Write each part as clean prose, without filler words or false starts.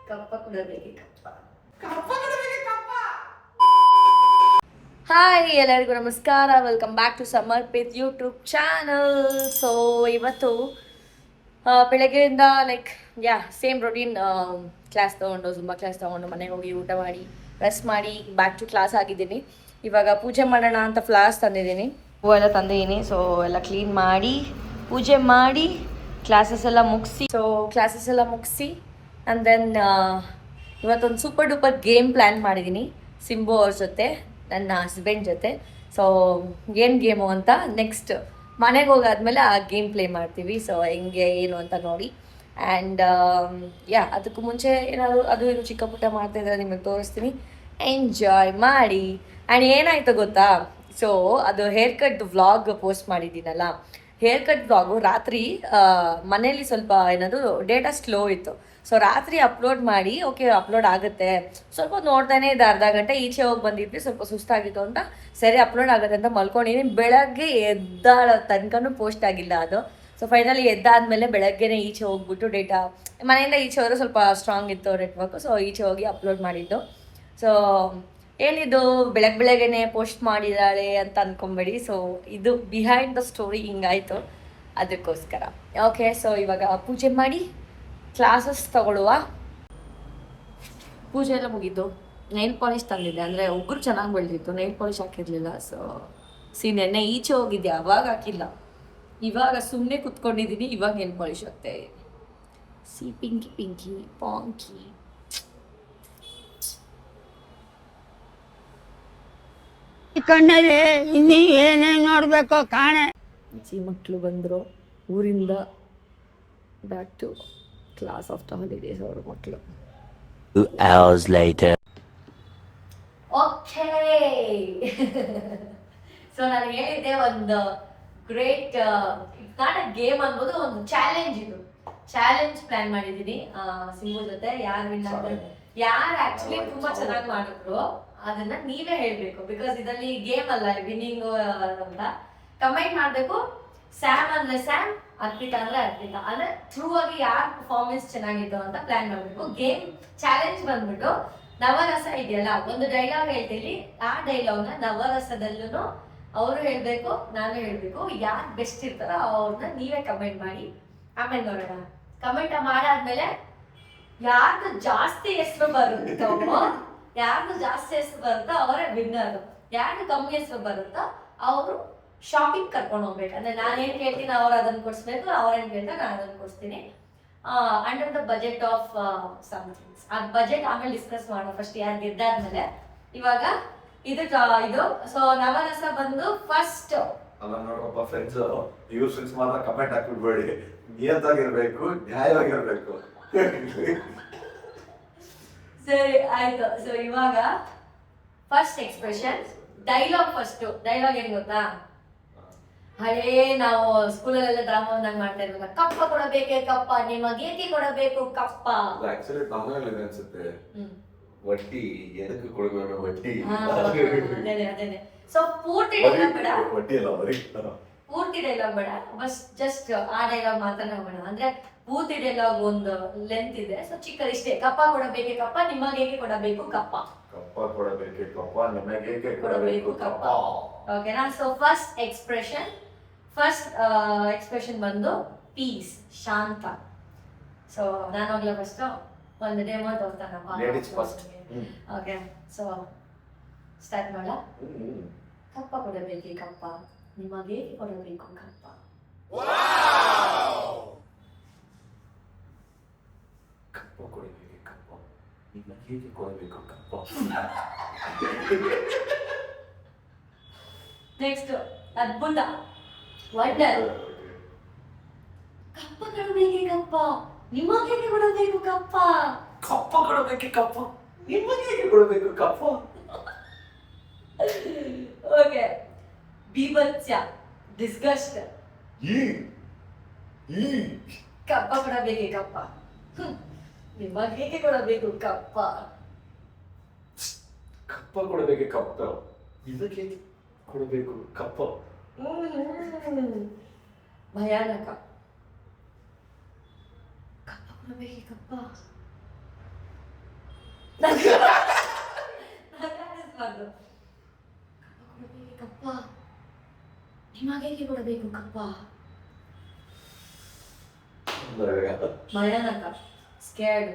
ಕಪ್ಪ ಕೊಡಬೇಕೆ ಕಪ್ಪ. ಹಾಯ್ ಎಲ್ಲರಿಗೂ ನಮಸ್ಕಾರ, welcome back to Samarpith YouTube channel. So ಇವತ್ತು ಬೆಳಗ್ಗೆಯಿಂದ ಸೇಮ್ ರೊಟೀನ್. ಕ್ಲಾಸ್ ತೊಗೊಂಡು ಜುಂಬಾ ಕ್ಲಾಸ್ ತೊಗೊಂಡು ಮನೆಗೆ ಹೋಗಿ ಊಟ ಮಾಡಿ ರೆಸ್ಟ್ ಮಾಡಿ ಬ್ಯಾಕ್ ಟು ಕ್ಲಾಸ್ ಆಗಿದ್ದೀನಿ. ಇವಾಗ ಪೂಜೆ ಮಾಡೋಣ ಅಂತ ಫ್ಲಾಸ್ ತಂದಿದ್ದೀನಿ, ಹೂವೆಲ್ಲ ತಂದಿದ್ದೀನಿ. ಸೊ ಎಲ್ಲ ಕ್ಲೀನ್ ಮಾಡಿ ಪೂಜೆ ಮಾಡಿ ಕ್ಲಾಸಸ್ ಎಲ್ಲ ಮುಗಿಸಿ ಆ್ಯಂಡ್ ದೆನ್ ಇವತ್ತೊಂದು ಸೂಪರ್ ಡೂಪರ್ ಗೇಮ್ ಪ್ಲ್ಯಾನ್ ಮಾಡಿದ್ದೀನಿ ಸಿಂಬು ಅವ್ರ ಜೊತೆ, ನನ್ನ ಹಸ್ಬೆಂಡ್ ಜೊತೆ. ಸೊ ಏನು ಗೇಮು ಅಂತ ನೆಕ್ಸ್ಟ್ ಮನೆಗೆ ಹೋಗಾದ್ಮೇಲೆ ಆ ಗೇಮ್ ಪ್ಲೇ ಮಾಡ್ತೀವಿ. ಸೊ ಹೆಂಗೆ ಏನು ಅಂತ ನೋಡಿ. ಆ್ಯಂಡ್ ಅದಕ್ಕೂ ಮುಂಚೆ ಏನಾದರೂ ಅದು ಇದು ಚಿಕ್ಕ ಪುಟ್ಟ ಮಾಡ್ತಾಯಿದ್ರೆ ನಿಮಗೆ ತೋರಿಸ್ತೀನಿ, ಎಂಜಾಯ್ ಮಾಡಿ. ಆ್ಯಂಡ್ ಏನಾಯಿತು ಗೊತ್ತಾ, ಸೊ ಅದು ಹೇರ್ ಕಟ್ ವ್ಲಾಗ್ ಪೋಸ್ಟ್ ಮಾಡಿದ್ದೀನಲ್ಲ, ಹೇರ್ ಕಟ್ ವ್ಲಾಗು ರಾತ್ರಿ ಮನೇಲಿ ಸ್ವಲ್ಪ ಏನಾದರೂ ಡೇಟಾ ಸ್ಲೋ ಇತ್ತು. ಸೊ ರಾತ್ರಿ ಅಪ್ಲೋಡ್ ಮಾಡಿ ಓಕೆ ಅಪ್ಲೋಡ್ ಆಗುತ್ತೆ, ಸ್ವಲ್ಪ ನೋಡ್ತಾನೆ ಇದೆ, ಅರ್ಧ ಗಂಟೆ ಈಚೆ ಹೋಗಿ ಬಂದಿದ್ವಿ, ಸ್ವಲ್ಪ ಸುಸ್ತಾಗಿತ್ತು ಅಂತ ಸರಿ ಅಪ್ಲೋಡ್ ಆಗುತ್ತೆ ಅಂತ ಮಲ್ಕೊಂಡಿದ್ದೀನಿ. ಬೆಳಗ್ಗೆ ಎದ್ದಾಳ ತನಕನೂ ಪೋಸ್ಟ್ ಆಗಿಲ್ಲ ಅದು. ಸೊ ಫೈನಲಿ ಎದ್ದಾದ್ಮೇಲೆ ಬೆಳಗ್ಗೆನೇ ಈಚೆ ಹೋಗ್ಬಿಟ್ಟು ಡೇಟಾ ಮನೆಯಿಂದ ಈಚೆ ಹೋದ್ರೆ ಸ್ವಲ್ಪ ಸ್ಟ್ರಾಂಗ್ ಇತ್ತು ನೆಟ್ವರ್ಕು, ಸೊ ಈಚೆ ಹೋಗಿ ಅಪ್ಲೋಡ್ ಮಾಡಿದ್ದು. ಸೊ ಏನಿದು ಬೆಳಗ್ಗೆನೆ ಪೋಸ್ಟ್ ಮಾಡಿದ್ದಾಳೆ ಅಂತ ಅಂದ್ಕೊಂಬೇಡಿ. ಸೊ ಇದು ಬಿಹೈಂಡ್ ದ ಸ್ಟೋರಿ ಹಿಂಗಾಯಿತು, ಅದಕ್ಕೋಸ್ಕರ. ಓಕೆ, ಸೊ ಇವಾಗ ಪೂಜೆ ಮಾಡಿ ಕ್ಲಾಸಸ್ ತಗೊಳ್ಳುವ. ಪೂಜೆ ಎಲ್ಲ ಮುಗಿದ್ದು, ನೈಲ್ ಪಾಲಿಶ್ ತಂದಿದ್ದೆ, ಅಂದರೆ ಉಗುರು ಚೆನ್ನಾಗಿ ಬೆಳೆದಿತ್ತು, ನೈಲ್ ಪಾಲಿಶ್ ಹಾಕಿರಲಿಲ್ಲ. ಸೊ ನೆನ್ನೆ ಈಚೆ ಹೋಗಿದ್ದೆ, ಅವಾಗ ಹಾಕಿಲ್ಲ, ಇವಾಗ ಸುಮ್ಮನೆ ಕುತ್ಕೊಂಡಿದ್ದೀನಿ, ಇವಾಗ ನೈಲ್ ಪಾಲಿಶ್ ಹಾಕ್ತೆ. ಪಿಂಕಿ ಪಾಂಕಿ ಕಣ್ಣಲ್ಲಿ ಇನ್ನೀ ಏನೇನು ನೋಡಬೇಕೋ ಕಾಣೆ. ಮಕ್ಕಳು ಬಂದರು ಊರಿಂದ, back to class after holidays. ಅವ್ರ ಮಕ್ಕಳು 2 hours later. ಓಕೆ ಸೊ ನಾನು ಹೇಳಿದ್ದೆ ಒಂದು ಗ್ರೇಟ್ ನಾಟ್ ಅ ಗೇಮ್ ಅನ್ಬೋದು, ಒಂದು ಚಾಲೆಂಜ್. ಇದು ಚಾಲೆಂಜ್ ಪ್ಲಾನ್ ಮಾಡಿದ್ದೀನಿ ಸಿಂಬು ಜೊತೆ. ಯಾರು ಆಕ್ಚುಲಿ ತುಂಬಾ ಚೆನ್ನಾಗಿ ಮಾಡಿದ್ರು ಅದನ್ನ ನೀವೇ ಹೇಳ್ಬೇಕು, ಬಿಕಾಸ್ ಇದರಲ್ಲಿ ಗೇಮ್ ಅಲ್ಲ, ವಿನ್ನಿಂಗ್ ಅಂತ ಕಮೆಂಟ್ ಮಾಡ್ಬೇಕು. ಸ್ಯಾಮ್ ಅಂದ್ರೆ ಸ್ಯಾಮ್, ಅರ್ಪಿತಾ ಅಂದ್ರೆ ಅರ್ಪಿತಾ, ಅಂದ್ರೆ ಟ್ರೂ ಆಗಿ ಯಾರ ಪರ್ಫಾರ್ಮೆನ್ಸ್ ಚೆನ್ನಾಗಿತ್ತು ಅಂತ ಪ್ಲಾನ್ ಮಾಡ್ಬೇಕು. ಗೇಮ್ ಚಾಲೆಂಜ್ ಬಂದ್ಬಿಟ್ಟು ನವರಸ ಇದೆಯಲ್ಲ, ಒಂದು ಡೈಲಾಗ್ ಹೇಳ್ತೀನಿ, ಆ ಡೈಲಾಗ್ನ ನವರಸದಲ್ಲೂ ಅವರು ಹೇಳ್ಬೇಕು, ನಾನು ಹೇಳ್ಬೇಕು. ಯಾರು ಬೆಸ್ಟ್ ಇರ್ತಾರೋ ಅವ್ರನ್ನ ನೀವೇ ಕಮೆಂಟ್ ಮಾಡಿ. ಆಮೇಲೆ ನೋಡೋಣ. ಕಮೆಂಟ್ ಮಾಡಾದ್ಮೇಲೆ ಯಾರ್ದು ಜಾಸ್ತಿ ಹೆಸರು ಬರುತ್ತೋ ಅವರೇ ವಿನ್ನರ್. ಯಾರು ಕಮ್ಮಿ ಹೆಸರು ಬರುತ್ತೋ ಅವರು ಶಾಪಿಂಗ್ ಕರ್ಕೊಂಡು ಹೋಗ್ಬೇಕು. ಅಂದ್ರೆ ನಾನೇನು ಕೇಳ್ತೀನಿ ಅವ್ರು ಅದನ್ನು ಕೊಡಿಸ್ಬೇಕು, ಅವ್ರೇನು ಕೇಳ್ತಾರೆ ನಾನು ಅದನ್ನು ಕೊಡಿಸ್ತೀನಿ. Under the budget of somethings. ಆ ಬಜೆಟ್ ಆಮೇಲೆ ಡಿಸ್ಕಸ್ ಮಾಡೋಣ, ಫಸ್ಟ್ ಯಾರು ಗೆದ್ದಾದ್ಮೇಲೆ. ಇವಾಗ ಇದು ಸೊ ನವರಸ ಬಂದು ಫಸ್ಟ್. ಅಲ್ಲ ನೋಡಪ್ಪ ಫ್ರೆಂಡ್ಸ್, ಇವ್ರ ಫ್ರೆಂಡ್ಸ್ ಮಾತ್ರ ಕಮೆಂಟ್ ಹಾಕ್ಬಿಡ್ಬೇಡಿ, ನಿಯತ್ತಾಗಿರ್ಬೇಕು, ನ್ಯಾಯವಾಗಿರ್ಬೇಕು. ಸರಿ ಆಯ್ತು. ಸೊ ಇವಾಗ ಫಸ್ಟ್ ಎಕ್ಸ್ಪ್ರೆಷನ್ ಡೈಲಾಗ್. ಡೈಲಾಗ್ ಏನ್ ಗೊತ್ತಾ, ಹಳೇ ನಾವು ಸ್ಕೂಲಲ್ಲೆಲ್ಲ ಡ್ರಾಮಾ ಒಂದಾಗ ಮಾಡ್ತಾ ಇರ್ಬೇಕು. ಕಪ್ಪ ಕೊಡಬೇಕೆ ಕಪ್ಪ, ನಿಮಗೇಕೆ ಕೊಡಬೇಕು ಕಪ್ಪ. ಆಕ್ಚುಲಿ ತಮಿಳಲ್ಲಿ ಅನ್ಸುತ್ತೆ, ವಟ್ಟಿ ಎದಕ್ಕೆ ಕೊಡಬೇಕು ವಟ್ಟಿ. ಅದೇನೆ. ಸೊ ಪೂರ್ತಿ ಡೈಲಾಗ್ ಬೇಡ, ವಟ್ಟಿ ಅಲ್ಲ ಪೂರ್ತಿ ಡೈಲಾಗ್ ಬೇಡ, ಬಸ್ ಜಸ್ಟ್ ಆ ಡೈಲಾಗ್ ಮಾತ್ರ ಬೇಡ. ಅಂದ್ರೆ ಪೂರ್ತಿ ಡೈಲಾಗ್ ಒಂದು ಲೆಂತ್ ಇದೆ, ಸೊ ಚಿಕ್ಕದಿಷ್ಟೇ. ಕಪ್ಪ ಕೊಡಬೇಕೆ ಕಪ್ಪ, ನಿಮಗೇಕೆ ಕೊಡಬೇಕು ಕಪ್ಪ. ಕಪ್ಪ ಕೊಡಬೇಕೆ ಕಪ್ಪ, ನಿಮಗೇಕೆ ಕೊಡಬೇಕು ಕಪ್ಪ. ಓಕೆನಾ? ಸೊ ಫಸ್ಟ್ ಎಕ್ಸ್ಪ್ರೆಷನ್ ಬಂದು ಪೀಸ್, ಶಾಂತ. ಸೊ ನಾನು ಹೋಗ್ಲಾ ಫಸ್ಟ್ ಒಂದು ಡೆಮೋ ತೋರ್ತಾನಪ್ಪ. Ladies first. Okay, so start ಮಾಡ. ಕಪ್ಪ ಕೊಡಬೇಕೆ ಕಪ್ಪ, ನಿಮಗೇಕೆ ಕೊಡಬೇಕು ಕಪ್ಪ. ಕಪ್ಪ ಕೊಡಬೇಕೆ ಕಪ್ಪ, ನಿಮಗೇಕೆ ಕೊಡಬೇಕು ಕಪ್ಪ. ನೆಕ್ಸ್ಟ್ ಅದ್ಭುತ, ವಂಡರ್. ಕಪ್ಪ ಕೊಡಬೇಕೆ ಕಪ್ಪ, ನಿಮಗೇಕೆ ಕೊಡಬೇಕು ಕಪ್ಪ. ಕಪ್ಪ ಕೊಡಬೇಕೆ ಕಪ್ಪ, ನಿಮಗೇಕೆ ಕೊಡಬೇಕು ಕಪ್ಪ. ಓಕೆ, ಬೀಭತ್ಸ, ಡಿಸ್ಗಸ್ಟ್. ಕಪ್ಪ ಕೊಡಬೇಕೆ ಕಪ್ಪ, ನಿಮಗೇಕೆ ಕೊಡಬೇಕು ಕಪ್ಪ. ಕಪ್ಪ ಕೊಡಬೇಕೆ ಕಪ್ಪ, ಇದಕ್ಕೆ ಕೊಡಬೇಕು ಕಪ್ಪ. ಭಯಾನಕ. ಕಪ್ಪ ಕೊಡಬೇಕೆ ಕಪ್ಪ, ನಗಾಡಿಸ್ಬಾರ್ದು. ಕಪ್ಪ ನಿಮಗೇಕೆ ಕೊಡಬೇಕು ಕಪ್ಪ? ಭಯಾನಕ, ಸ್ಕೇರ್ಡ್.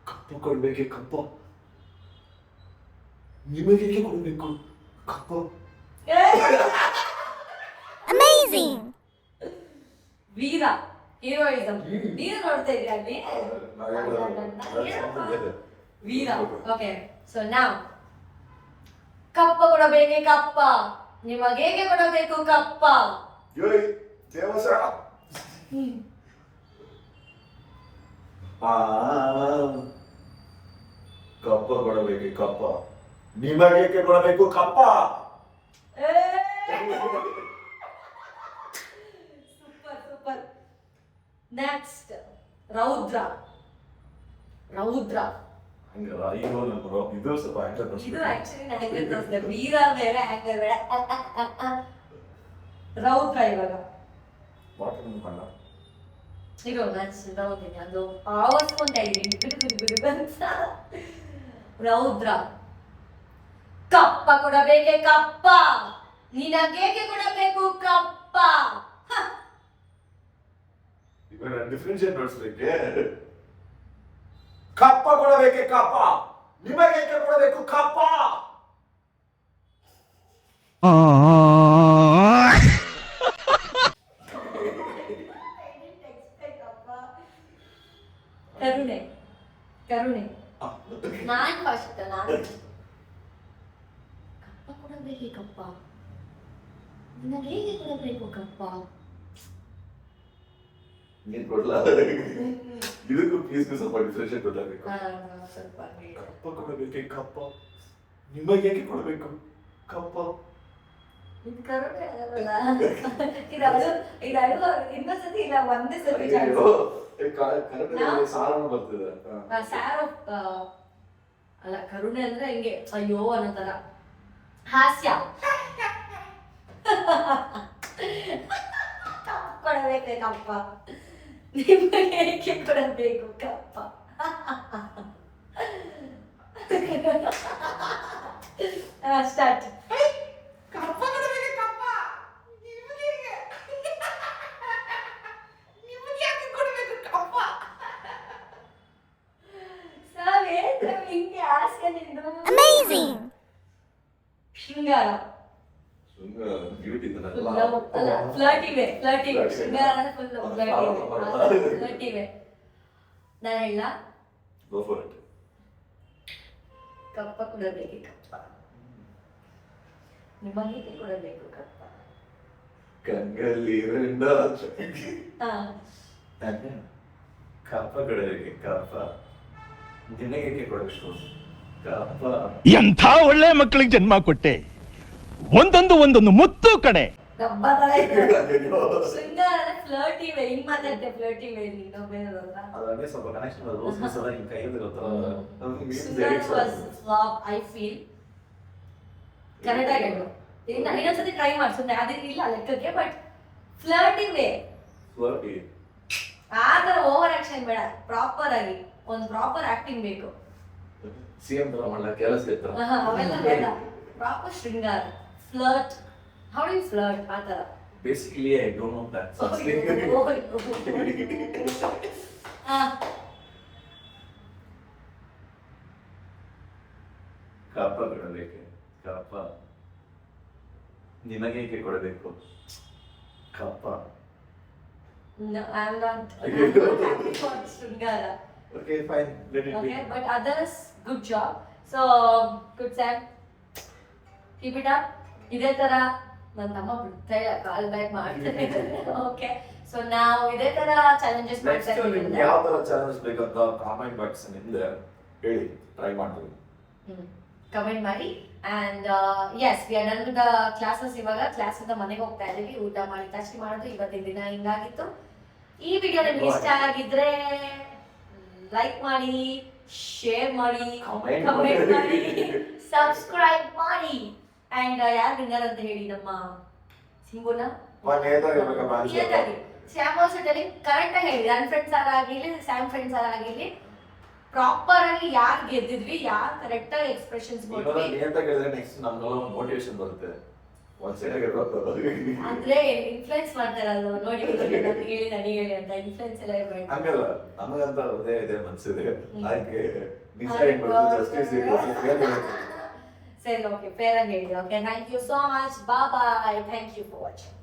ಕಪ್ಪ ಕೊಡ್ಬೇಕೆ ಕಪ್ಪ? ನಿಮಗೇಕೆ ಕೊಡ್ಬೇಕು ಕಪ್ಪ? ವೀರ, ಹೀರೋಯಿಸಮ್. ನೀನು ನೋಡ್ತಾ ಇದ್ದೀಯ ಅಲ್ಲಿ? ವೀರ. ಓಕೆ, ಸೊ ನಾವ್ ಕಪ್ಪ ಕೊಡಬೇಕೆ ಕಪ್ಪ? ನಿಮಗೇಕೆ ಕೊಡಬೇಕು ಕಪ್ಪ? ದೇವಸ್ಥಾನ ಕಪ್ಪ ಕೊಡಬೇಕೆ ಕಪ್ಪ? ನಿಮಗೇಕೆ ಕೊಡಬೇಕು ಕಪ್ಪ? Super super. ನೆಕ್ಸ್ಟ್ ರೌದ್ರ. ರೌದ್ರ ಇದು ಸ್ವಲ್ಪ ಇದು ಆಕ್ಚುಲಿ ನನಗೆ ತೋರಿಸಿದೆ. ವೀರ ಬೇರೆ, ಆಂಗರ್ ಬೇರೆ. ರೌದ್ರ ಇವಾಗ ಇರೋ ನೋಡ್ತೀನಿ, ಅದು ಆವರ್ಸ್ಕೊಂತ ಇದ್ದೀನಿ ಅಂತ. ರೌದ್ರ. ಕಪ್ಪ ಕೊಡಬೇಕೆ ಕಪ್ಪ? ನಿನಗೇಕೆ ಕೊಡಬೇಕು ಕಪ್ಪ? ಡಿಫ್ರೆನ್ಶಿಯೇಟ್ ಮಾಡಿಸ್ಲಿಕ್ಕೆ ಕಪ್ಪ ಕೊಡಬೇಕೆ ಕಪ್ಪ? ನಿಮಗೇಕೆ ಕೊಡಬೇಕು ಕಪ್ಪ? ಕರುಣೆ, ಕರುಣೆ. ನಾನು ಫಸ್ಟ್. ನಾನು ಕಪ್ಪ ಕೊಡಬೇಕೆ ಕಪ್ಪ? ನಿನಗೇಕೆ ಕೊಡಬೇಕು ಕಪ್ಪ? ನೀನ್ ಕೊಡ್ಲಾ? ಇದಕ್ಕೂ ಪೀಸ್ಗೂ ಸ್ವಲ್ಪ ಡಿಫ್ರೆನ್ಶಿಯೇಟ್ ಗೊತ್ತಾಗಬೇಕು. ಸ್ವಲ್ಪ ಕಪ್ಪ ಕೊಡಬೇಕೆ ಕಪ್ಪ? ನಿಮಗೇಕೆ ಕೊಡಬೇಕು ಕಪ್ಪ? ಇದು ಕರುಣೆ ಆಗಲ್ಲ. ಇದು ಇನ್ನೊಂದ್ಸತಿ ಇಲ್ಲ, ಒಂದೇ ಸತಿ ಸಾರನು ಬರ್ತಿದೆ. ಅಲ್ಲ, ಕರುಣೆ ಅಂದ್ರೆ ಹಿಂಗೆ ಅಯ್ಯೋ ಅನ್ನೋ ತರ. ಹಾಸ್ಯ. ಕೊಡಬೇಕೆ ಕಪ್ಪ? ನಿಮಗೆ ಏಕೆ ಕೊಡಬೇಕು ಕಪ್ಪ? ಸ್ಟಾರ್ಟ್. ಕಪ್ಪ ಕೊಡಬೇಕೆ ಕಪ್ಪ? ನಿಮಗೆ ಯಾಕೆ ಕೊಡಬೇಕು ಕಪ್ಪ? ಸಾವೇಂದ್ರ ಹಿಂಗೆ ಹಾಸ್ಯ ನಿಂದು. ಶೃಂಗಾರ. ಫ್ಲರ್ಟಿವೆ. ಶೃಂಗಾರ ಫುಲ್ ಫ್ಲರ್ಟಿವೆ. ನಾನು ಹೇಳ ಕಪ್ಪ ಕೊಡಬೇಕೆ ಕಪ್ಪ? ನಿಮಗೇಕೆ ಕೊಡಬೇಕು ಕಪ್ಪ? ಕಂಗಲ್ಲಿ ಕಪ್ಪ ಕೊಡಬೇಕೆ ಕಪ್ಪ? ನಿನಗೇಕೆ ಕೊಡಬೇಕು ಕಪ್ಪ? ಎಂಥ ಒಳ್ಳೆ ಮಕ್ಕಳಿಗೆ ಜನ್ಮ ಕೊಟ್ಟೆ. ಒಂದೊಂದು ಮುತ್ತು ಕಡೆ. ಗಬ್ಬ ತರ ಇದೆ. ಶೃಂಗಾರ ಫ್ಲರ್ಟಿವೆ. ಹಿಂಗ್ ಮಾತಾಡ್ತೆ ಫ್ಲರ್ಟಿವೆ. ನೀನು ಬೇರೆದಲ್ಲ. ಅದನ್ನೇ ಸ್ವಲ್ಪ ಕನೆಕ್ಷನ್ ಅದು ರೋಸ್ ಸಲ ಹಿಂಗ್ ಕೈಯಲ್ಲಿ ಗೊತ್ತಲ್ಲ. ಐ ಫೀಲ್ ಕರೆಕ್ಟ್ ಆಗಿ ಹೇಳು. ಇನ್ನೊಂದ್ಸತಿ ಟ್ರೈ ಮಾಡಿ. ಸುಮ್ಮನೆ ಅದಿಲ್ಲ ಲೆಕ್ಕಕ್ಕೆ. ಬಟ್ ಫ್ಲರ್ಟಿವೆ. ಫ್ಲರ್ಟಿ ಆ ತರ ಓವರ್ ಆಕ್ಷನ್ ಬೇಡ. ಪ್ರಾಪರ್ ಆಗಿ ಒಂದು ಪ್ರಾಪರ್ ಆಕ್ಟಿಂಗ್ ಬೇಕು. ಸಿಎಂ ತರ ಮಾಡಲ್ಲ, ಕೆಲಸ ಇತ್ತು ಅವೆಲ್ಲ ಬೇಡ. ಪ್ರಾಪರ್ ಶೃಂಗಾರ. Flirt. How do you flirt? ಆ ತರ. Basically I don't know that something. ಕಪ್ಪ ಕೊಡಬೇಕು ಕಪ್ಪ? ನಿನಗೇಕೆ ಕೊಡಬೇಕು ಕಪ್ಪ? No, I'm not. Shringara. Okay, fine. Let it be. Okay, but others, good job. So, good Sam. Keep it up. ಇದೇ ತರ ನನ್ನ ತಮ್ಮ ಬಿಡ್ತಾ ಇಲ್ಲ, ಕಾಲ್ ಬ್ಯಾಕ್ ಮಾಡ್ತಾರೆ. ಓಕೆ, ಸೊ ನಾವು ಇದೇ ತರ ಚಾಲೆಂಜಸ್ ಮಾಡ್ತಾ ಇದ್ದೀವಿ. ಯಾವ ತರ ಚಾಲೆಂಜ್ ಬೇಕಂತ ಕಾಮೆಂಟ್ ಬಾಕ್ಸ್ ನಿಂದ ಹೇಳಿ, ಟ್ರೈ ಮಾಡ್ತೀವಿ. ಕಮೆಂಟ್ ಮಾಡಿ. And yes, we are done with the classes. ಇವಾಗ ಕ್ಲಾಸ್ ಇಂದ ಮನೆಗೆ ಹೋಗ್ತಾ ಇದೀವಿ. ಊಟ ಮಾಡಿ ತಕ್ಷಣ ಮಾಡೋದು. ಇವತ್ತಿನ ದಿನ ಹಿಂಗಾಗಿತ್ತು. ಈ ವಿಡಿಯೋ ನಿಮ್ಗೆ ಇಷ್ಟ ಆಗಿದ್ರೆ ಲೈಕ್ ಮಾಡಿ, ಶೇರ್ ಮಾಡಿ, ಕಮೆಂಟ್ ಮಾಡಿ, ಸಬ್ಸ್ಕ್ರೈಬ್ ಮಾಡಿ. ಅಂಡ್ ಯಾರು ವಿನ್ನರ್ ಅಂತ ಹೇಳಿ ನಮ್ಮ ಸಿಂಗುನ ಶ್ಯಾಮ್ ಆಲ್ಸೋ ಟೆಲಿಂಗ್ ಕರೆಕ್ಟ್ ಆಗಿ ಹೇಳಿ. ನನ್ನ ಫ್ರೆಂಡ್ಸ್ ಆಗಿರ್ಲಿ, ಸ್ಯಾಮ್ ಫ್ರೆಂಡ್ಸ್ ಆಗಿರ್ಲಿ, ಪ್ರಾಪರ್ ಆಗಿ ಯಾರು ಗೆದ್ದಿದ್ವಿ, ಯಾರು ಕರೆಕ್ಟ್ ಆಗಿ ಎಕ್ಸ್ಪ್ರೆಷನ್ಸ್ ಇವಾಗ ಕೊಟ್ವಿ ನಿಯತ ಕೇಳಿದ್ರೆ ನೆಕ್ಸ್ಟ್ ನಮ್ಗೆಲ್ಲ ಒಂದು ಮೋಟಿವೇಶನ್ ಬರುತ್ತೆ. ಒಂದ್ ಸೈಡ್ ಅಂದ್ರೆ ಇನ್ಫ್ಲುಯೆನ್ಸ್ ಮಾಡ್ತಾರಲ್ಲ, ನೋಡಿ ನನಗೆ ಹೇಳಿ ಅಂತ ಇನ್ಫ್ಲುಯೆನ್ಸ್ ಎಲ್ಲ ಇರ್ಬೇಕು. ಹಂಗಲ್ಲ, ನಮಗಂತ ಅದೇ ಇದೆ ಮನ್ಸಿದೆ. ಹಾಗೆ ಡಿಸೈಡ್ ಮಾಡೋದು ಜಸ್ಟಿಸ್ ಇದೆ. ಸರಿ, ಓಕೆ, ಫೇರ್ ಆಗಿ ಹೇಳಿ. Okay, thank you so much. Bye bye. Thank you for watching.